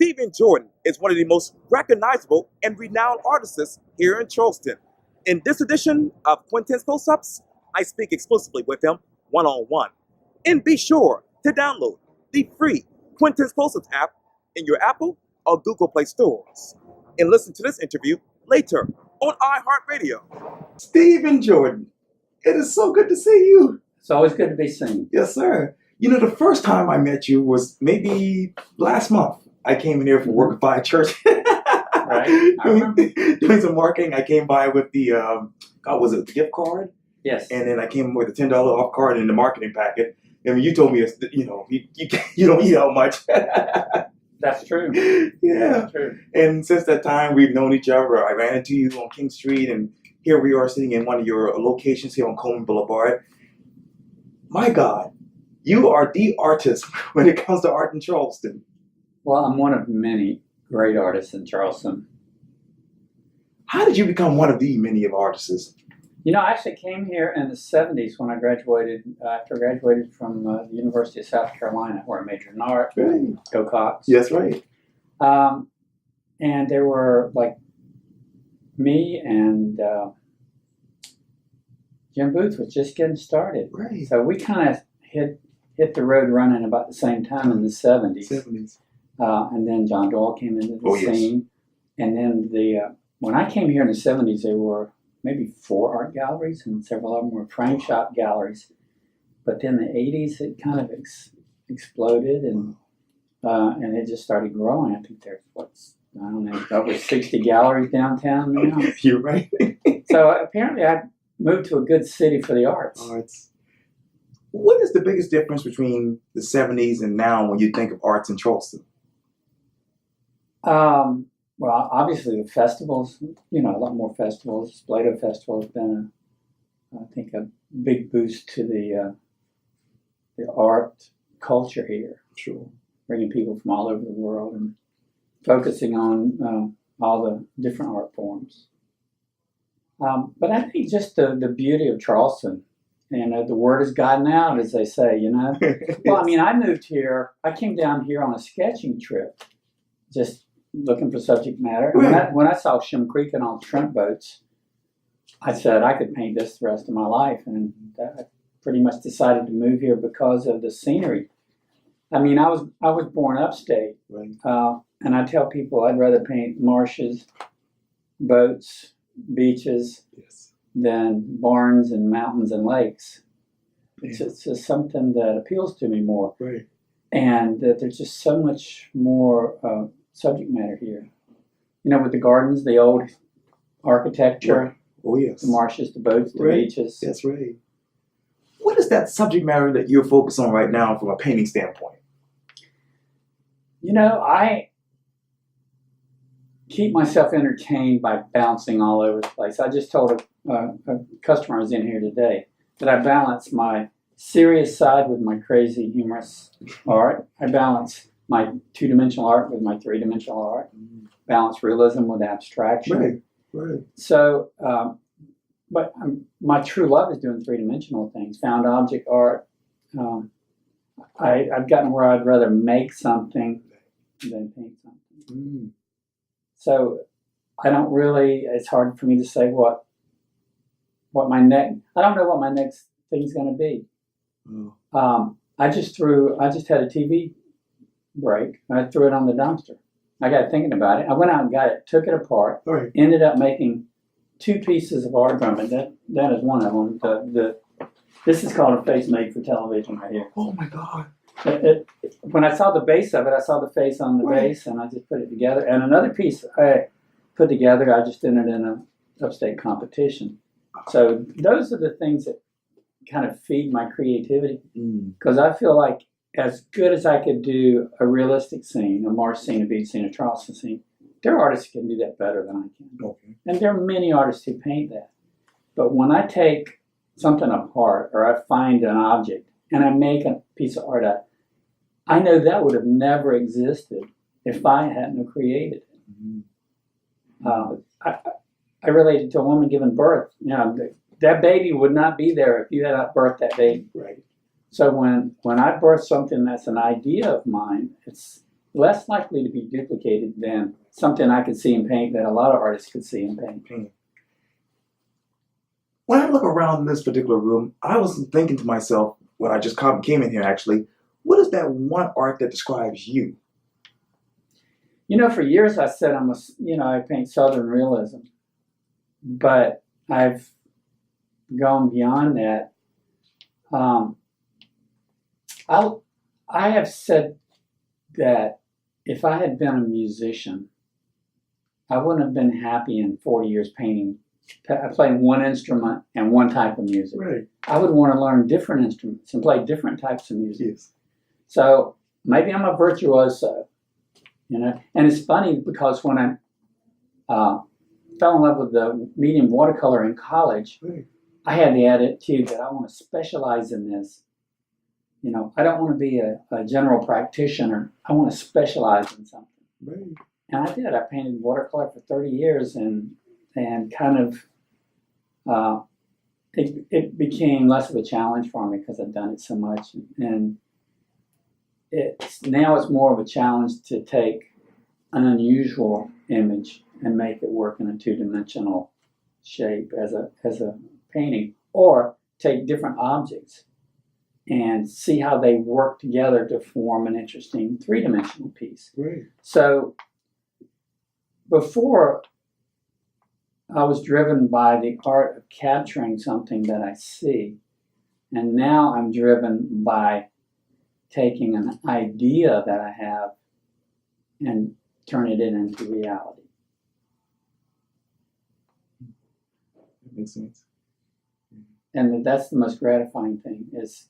Stephen Jordan is one of the most recognizable and renowned artists here in Charleston. In this edition of Quintin's Close-Ups, I speak exclusively with him one-on-one. And be sure to download the free Quintin's Close-Ups app in your Apple or Google Play stores. And listen to this interview later on iHeartRadio. Stephen Jordan, it is so good to see you. It's always good to be seen. Yes, sir. You know, the first time I met you was maybe last month. I came in here for work by a church. Right. Doing some marketing. I came by with the, was it the gift card? Yes. And then I came with a $10 off card in the marketing packet. And you told me, you don't eat out much. That's true. Yeah. That's true. And since that time, we've known each other. I ran into you on King Street, and here we are sitting in one of your locations here on Coleman Boulevard. My God, you are the artist when it comes to art in Charleston. Well, I'm one of many great artists in Charleston. How did you become one of the many of artists? You know, I actually came here in the 70s when I graduated, after I graduated from the University of South Carolina, where I majored in art. Right. Go Cox. Yes, right. And there were like me and Jim Booth was just getting started. Right. So we kind of hit the road running about the same time in the 70s. 70s. And then John Doyle came into the scene. And then when I came here in the 70s, there were maybe 4 art galleries, and several of them were frame shop galleries. But then the 80s, it kind of exploded, and it just started growing. I think there's, I don't know, over 60 galleries downtown now. You're right. So apparently I moved to a good city for the arts. What is the biggest difference between the 70s and now when you think of arts in Charleston? Well, obviously the festivals, a lot more festivals. Plato Festival has been, I think, a big boost to the art culture here. Sure. Bringing people from all over the world and focusing on all the different art forms. But I think just the beauty of Charleston, and the word has gotten out, as they say, Well, I mean, I moved here. I came down here on a sketching trip, just looking for subject matter. And when I saw Shim Creek and all the shrimp boats, I said I could paint this the rest of my life. And I pretty much decided to move here because of the scenery. I mean, I was born upstate. Right. And I tell people I'd rather paint marshes, boats, beaches, than barns and mountains and lakes. It's just something that appeals to me more. Right. And that there's just so much more subject matter here. With the gardens, the old architecture, right. Oh, yes. the marshes, the boats, the beaches. That's right. What is that subject matter that you're focused on right now from a painting standpoint? I keep myself entertained by bouncing all over the place. I just told a customer I was in here today that I balance my serious side with my crazy humorous art. I balance my 2-dimensional art with my 3-dimensional art. Balance realism with abstraction. Right. So, but my true love is doing 3-dimensional things. Found object art. I've gotten where I'd rather make something than paint something. So I don't really, it's hard for me to say what my I don't know what my next thing's going to be. I just had a TV break, and I threw it on the dumpster. I got thinking about it. I went out and got it, took it apart, ended up making 2 pieces of art from it. That is one of them. This is called a face made for television right here. Oh my God. When I saw the base of it, I saw the face on the base, and I just put it together. And another piece I put together, I just entered in an upstate competition. So those are the things that kind of feed my creativity, because I feel like as good as I could do a realistic scene, a marsh scene, a beach scene, a Charleston scene, there are artists who can do that better than I can. Okay. And there are many artists who paint that. But when I take something apart, or I find an object and I make a piece of art, I know that would have never existed if I hadn't created it. I related to a woman giving birth. That baby would not be there if you had not birthed that baby. Right. So when I birth something that's an idea of mine, it's less likely to be duplicated than something I could see in paint that a lot of artists could see in paint. When I look around this particular room, I was thinking to myself when I just came in here actually, what is that one art that describes you? You know, for years I said I paint Southern realism, but I've gone beyond that. I have said that if I had been a musician, I wouldn't have been happy in 40 years playing one instrument and one type of music. Right. I would want to learn different instruments and play different types of music. Yes. So maybe I'm a virtuoso, And it's funny because when I fell in love with the medium watercolor in college, right. I had the attitude that I want to specialize in this. I don't want to be a general practitioner. I want to specialize in something. Right. And I did. I painted watercolor for 30 years and kind of, it became less of a challenge for me because I've done it so much. And now it's more of a challenge to take an unusual image and make it work in a two-dimensional shape as a painting, or take different objects and see how they work together to form an interesting three-dimensional piece. Right. So before, I was driven by the art of capturing something that I see, and now I'm driven by taking an idea that I have and turning it into reality. That makes sense. And that's the most gratifying thing is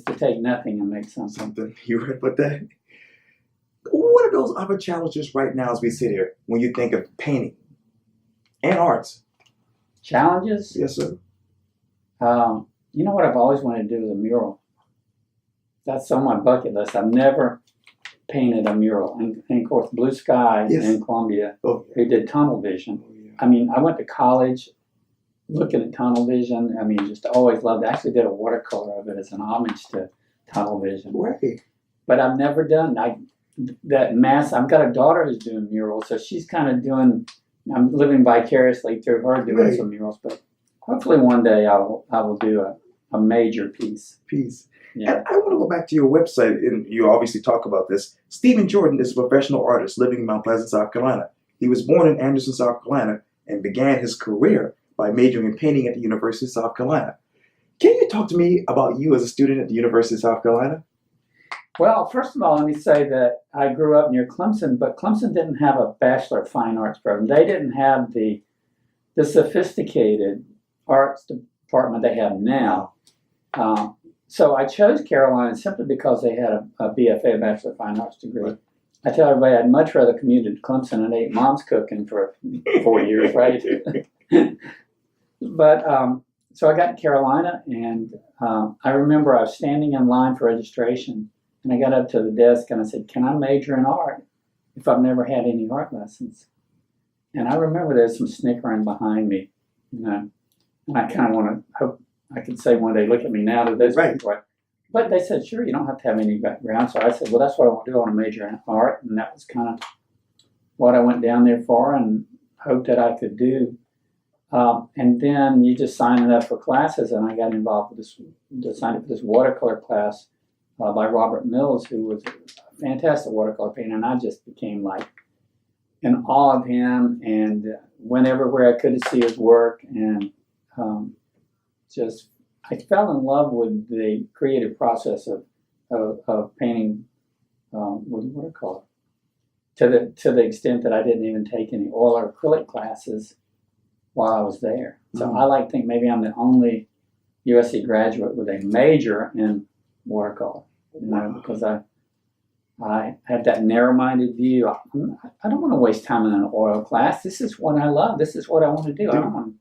to take nothing and make something. You're right about that. What are those other challenges right now as we sit here when you think of painting and arts? Challenges? Yes, sir. You know what I've always wanted to do is a mural. That's on my bucket list. I've never painted a mural. And of course, Blue Sky in Columbia, who did tunnel vision. Oh, yeah. I mean, I went to college looking at tunnel vision. I mean, just always loved it. I actually did a watercolor of it as an homage to tunnel vision. Right. But I've never done that mass. I've got a daughter who's doing murals, so she's kind of I'm living vicariously through her doing some murals. But hopefully one day I will do a major piece. Yeah. And I want to go back to your website, and you obviously talk about this. Stephen Jordan is a professional artist living in Mount Pleasant, South Carolina. He was born in Anderson, South Carolina, and began his career by majoring in painting at the University of South Carolina. Can you talk to me about you as a student at the University of South Carolina? Well, first of all, let me say that I grew up near Clemson, but Clemson didn't have a Bachelor of Fine Arts program. They didn't have the sophisticated arts department they have now. So I chose Carolina simply because they had a BFA, a Bachelor of Fine Arts degree. Right. I tell everybody I'd much rather commute to Clemson and ate mom's cooking for 4 years, right? But so I got to Carolina, and I remember I was standing in line for registration, and I got up to the desk and I said, "Can I major in art if I've never had any art lessons?" And I remember there's some snickering behind me, and I kind of want to hope I could say one day, look at me now, that those people are. But they said, "Sure, you don't have to have any background." So I said, "Well, that's what I want to do. I want to major in art," and that was kind of what I went down there for, and hoped that I could do. And then you just sign up for classes, and I got involved with signed up for this watercolor class by Robert Mills, who was a fantastic watercolor painter, and I just became like in awe of him, and went everywhere I could to see his work, and I fell in love with the creative process of painting with watercolor, to the extent that I didn't even take any oil or acrylic classes while I was there. So I like to think maybe I'm the only USC graduate with a major in watercolor, because I had that narrow-minded view. I don't want to waste time in an oil class. This is what I love. This is what I want to do. I don't want to,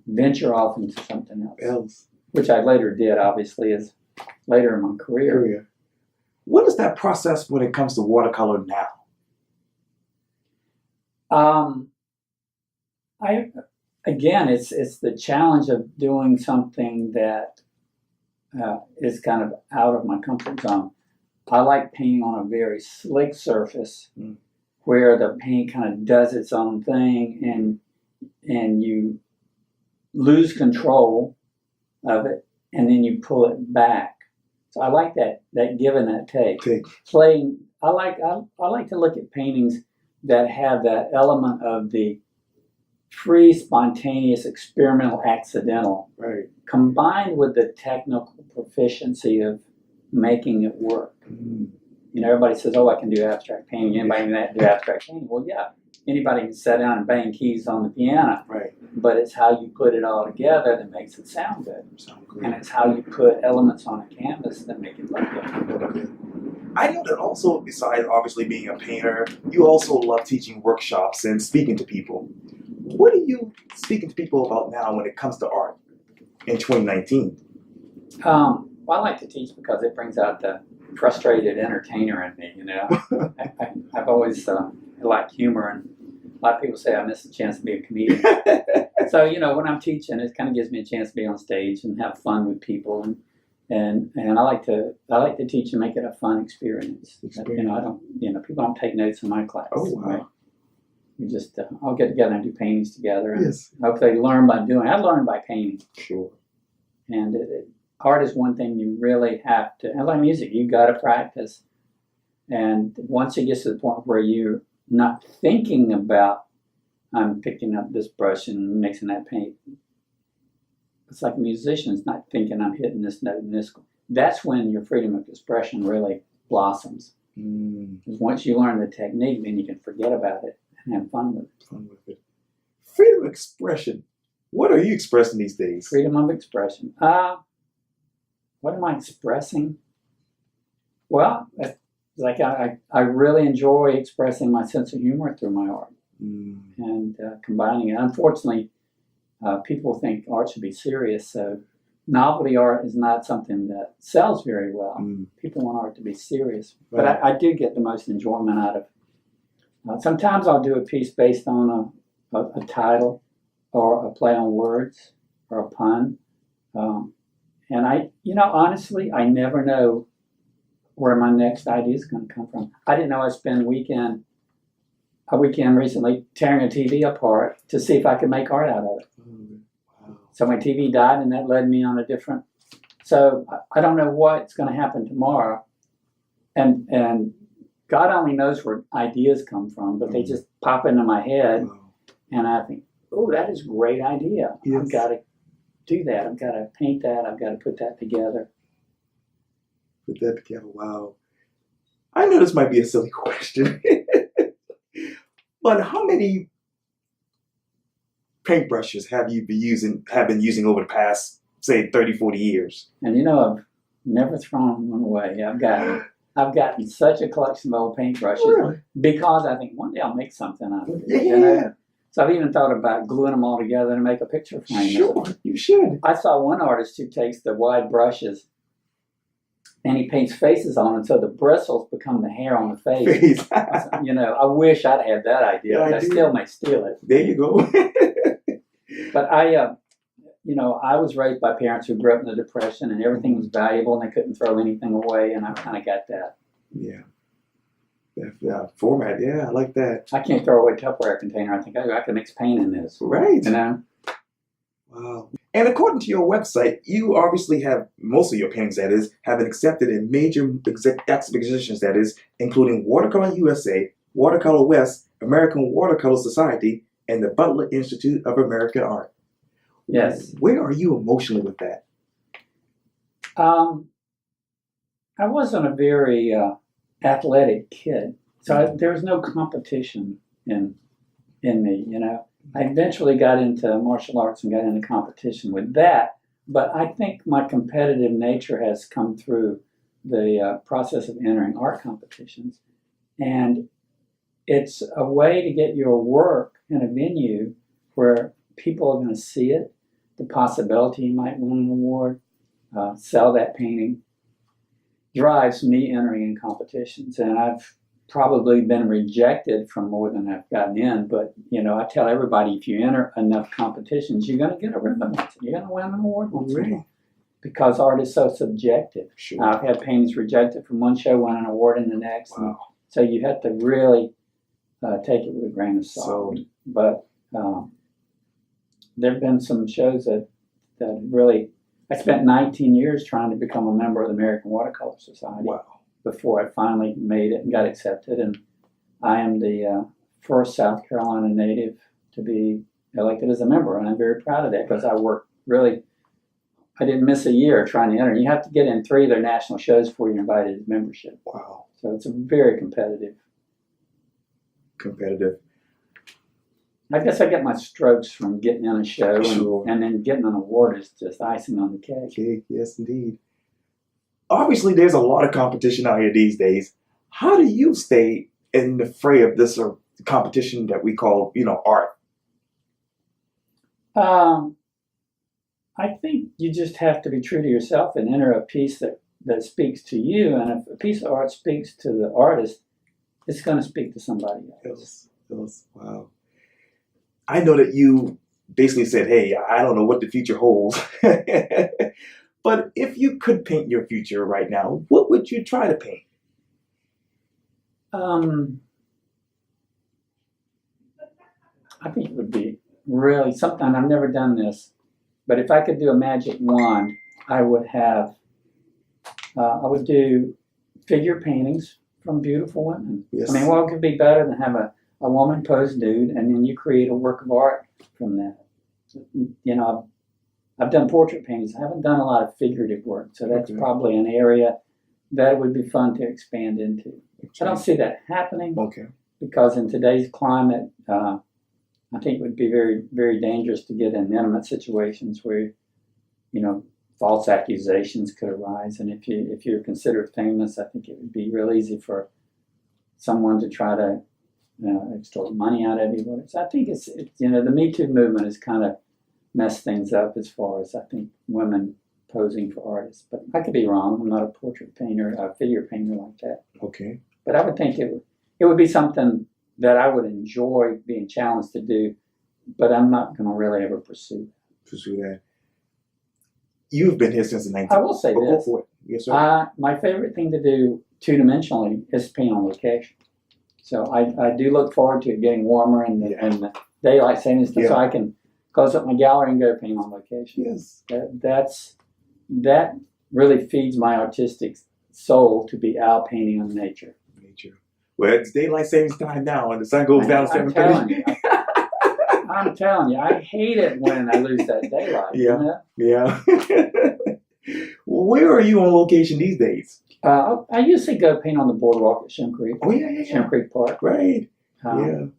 venture off into something else. Which I later did, obviously, as later in my career. What is that process when it comes to watercolor now? It's the challenge of doing something that is kind of out of my comfort zone. I like painting on a very slick surface Mm. where the paint kind of does its own thing and you lose control of it and then you pull it back. So I like that give and that take. Playing, I like to look at paintings that have that element of the free, spontaneous, experimental, accidental, Right. combined with the technical proficiency of making it work. Mm. You know, everybody says, "Oh, I can do abstract painting." Anybody can do abstract painting? Well, yeah. Anybody can sit down and bang keys on the piano. Right. But it's how you put it all together that makes it sound good. Sound good. And it's how you put elements on a canvas that make it look good. Okay. I know that also, besides obviously being a painter, you also love teaching workshops and speaking to people. What are you speaking to people about now when it comes to art in 2019? Well, I like to teach because it brings out the frustrated entertainer in me, you know. I've always liked humor, and a lot of people say I miss the chance to be a comedian. So, you know, when I'm teaching, it kind of gives me a chance to be on stage and have fun with people, and I like to teach and make it a fun experience. You know, people don't take notes in my class. Oh, wow. Right? We just all get together and do paintings together. And Yes. hope they learn by doing. I learned by painting. Sure. And art is one thing you really have to, and like music, you got to practice. And once it gets to the point where you're not thinking about, I'm picking up this brush and mixing that paint. It's like a musician's not thinking I'm hitting this note and this. That's when your freedom of expression really blossoms. Mm. Because once you learn the technique, then you can forget about it and have fun with it. Fun with it. Freedom of expression. What are you expressing these days? Freedom of expression. What am I expressing? Well, like I really enjoy expressing my sense of humor through my art and combining it. Unfortunately, people think art should be serious, so novelty art is not something that sells very well. People want art to be serious, but Right. I do get the most enjoyment out of. Sometimes I'll do a piece based on a title or a play on words or a pun. And honestly, I never know where my next idea is going to come from. I didn't know I'd spend a weekend recently tearing a TV apart to see if I could make art out of it. Wow. So my TV died, and that led me on a different. So I don't know what's going to happen tomorrow, and God only knows where ideas come from, but they just pop into my head, Wow. and I think, oh, that is a great idea. Yes. I've got to do that. I've got to paint that. I've got to put that together. Put that together. Wow. I know this might be a silly question, but how many paintbrushes have you been using over the past, say, 30, 40 years? And I've never thrown one away. I've gotten such a collection of old paintbrushes Really? because I think one day I'll make something out of it. Yeah. So I've even thought about gluing them all together to make a picture frame. Sure, you should. I saw one artist who takes the wide brushes and he paints faces on them so the bristles become the hair on the face. I wish I'd had that idea, but I still may steal it. There you go. But I was raised by parents who grew up in the Depression and everything was valuable and they couldn't throw anything away, and I kind of got that. Yeah. That format, yeah, I like that. I can't throw away a Tupperware container. I think I can mix paint in this. Right. Wow. And according to your website, you obviously have, most of your paintings, that is, have been accepted in major exhibitions, that is, including Watercolor USA, Watercolor West, American Watercolor Society, and the Butler Institute of American Art. Yes. Where are you emotionally with that? I wasn't a very athletic kid, so there was no competition in me, I eventually got into martial arts and got into competition with that, but I think my competitive nature has come through the process of entering art competitions. And it's a way to get your work in a venue where people are going to see it, the possibility you might win an award, sell that painting, drives me entering in competitions. And I've probably been rejected from more than I've gotten in, but I tell everybody, if you enter enough competitions, you're going to get a ribbon once. You're going to win an award once. Right. because art is so subjective. Sure. I've had paintings rejected from one show, won an award in the next. Wow. And so you have to really take it with a grain of salt. So, But there have been some shows that really, I spent 19 years trying to become a member of the American Watercolor Society wow. before I finally made it and got accepted. And I am the first South Carolina native to be elected as a member, and I'm very proud of that because I worked really. I didn't miss a year trying to enter. You have to get in 3 of their national shows before you're invited to membership. Wow. So it's a very competitive. I guess I get my strokes from getting in a show, Sure. and then getting an award is just icing on the cake. Okay, yes, indeed. Obviously, there's a lot of competition out here these days. How do you stay in the fray of this competition that we call, art? I think you just have to be true to yourself and enter a piece that speaks to you. And if a piece of art speaks to the artist, it's going to speak to somebody else. Wow. I know that you basically said, hey, I don't know what the future holds. But if you could paint your future right now, what would you try to paint? I think it would be really something. I've never done this, but if I could do a magic wand, I would do figure paintings from beautiful women. Yes. I mean, what could be better than have a woman pose nude and then you create a work of art from that? I've done portrait paintings. I haven't done a lot of figurative work, so that's Okay. probably an area that would be fun to expand into. I don't see that happening Okay. because in today's climate, I think it would be very, very dangerous to get in intimate situations where, false accusations could arise. And if you're considered famous, I think it would be real easy for someone to try to extort money out of you. So I think it's the Me Too movement has kind of messed things up as far as I think women posing for artists. But I could be wrong. I'm not a portrait painter, a figure painter like that. Okay. But I would think it would be something that I would enjoy being challenged to do, but I'm not going to really ever pursue that. You've been here since the 19th. I will say this. For it. Yes, sir. My favorite thing to do two-dimensionally is paint on location. So I do look forward to it getting warmer and the daylight savings stuff, so I can close up my gallery and go paint on location. Yes. That really feeds my artistic soul to be out painting on nature. Well, it's daylight savings time now, and the sun goes down at 7:30. I'm telling you, I hate it when I lose that daylight. Yeah. Yeah. Where are you on location these days? I usually go paint on the boardwalk at Shem Creek. Oh, yeah. Shem Creek Park. Right. I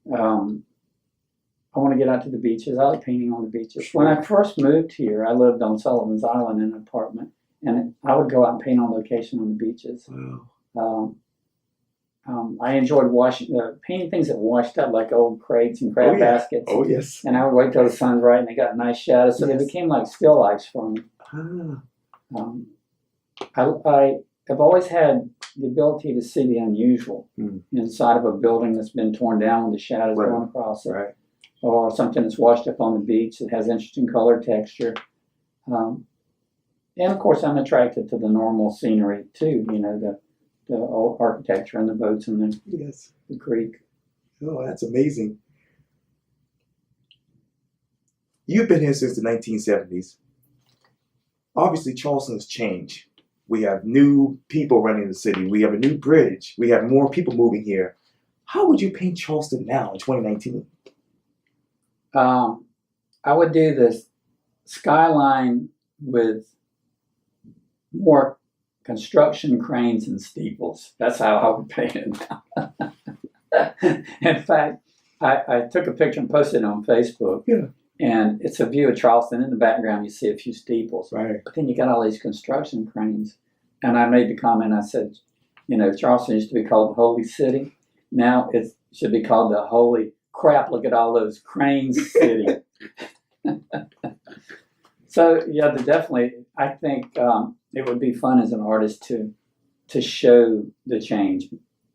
want to get out to the beaches. I like painting on the beaches. Sure. When I first moved here, I lived on Sullivan's Island in an apartment, and I would go out and paint on location on the beaches. Wow. I enjoyed painting things that washed up, like old crates and crab baskets. Oh, yes. And I would wait till the sun's right and they got nice shadows, so they became like still lifes for me. I have always had the ability to see the unusual inside of a building that's been torn down with the shadows going across it. Right. Or something that's washed up on the beach that has interesting color texture. And of course, I'm attracted to the normal scenery too, the old architecture and the boats and the creek. Oh, that's amazing. You've been here since the 1970s. Obviously, Charleston has changed. We have new people running the city. We have a new bridge. We have more people moving here. How would you paint Charleston now in 2019? I would do the skyline with more construction cranes and steeples. That's how I would paint it now. In fact, I took a picture and posted it on Facebook. Yeah. And it's a view of Charleston. In the background, you see a few steeples. Right. But then you got all these construction cranes. And I made the comment, I said, Charleston used to be called the Holy City. Now it should be called the Holy Crap, look at all those cranes city. So, yeah, definitely, I think it would be fun as an artist to show the change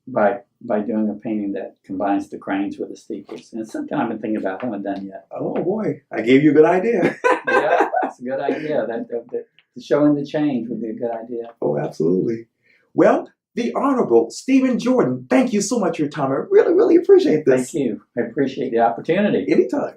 by doing a painting that combines the cranes with the steeples. And it's something I've been thinking about, haven't done yet. Oh, boy. I gave you a good idea. Yeah. That's a good idea. That showing the change would be a good idea. Oh, absolutely. Well, the Honorable Stephen Jordan, thank you so much for your time. I really, really appreciate this. Thank you. I appreciate the opportunity. Anytime.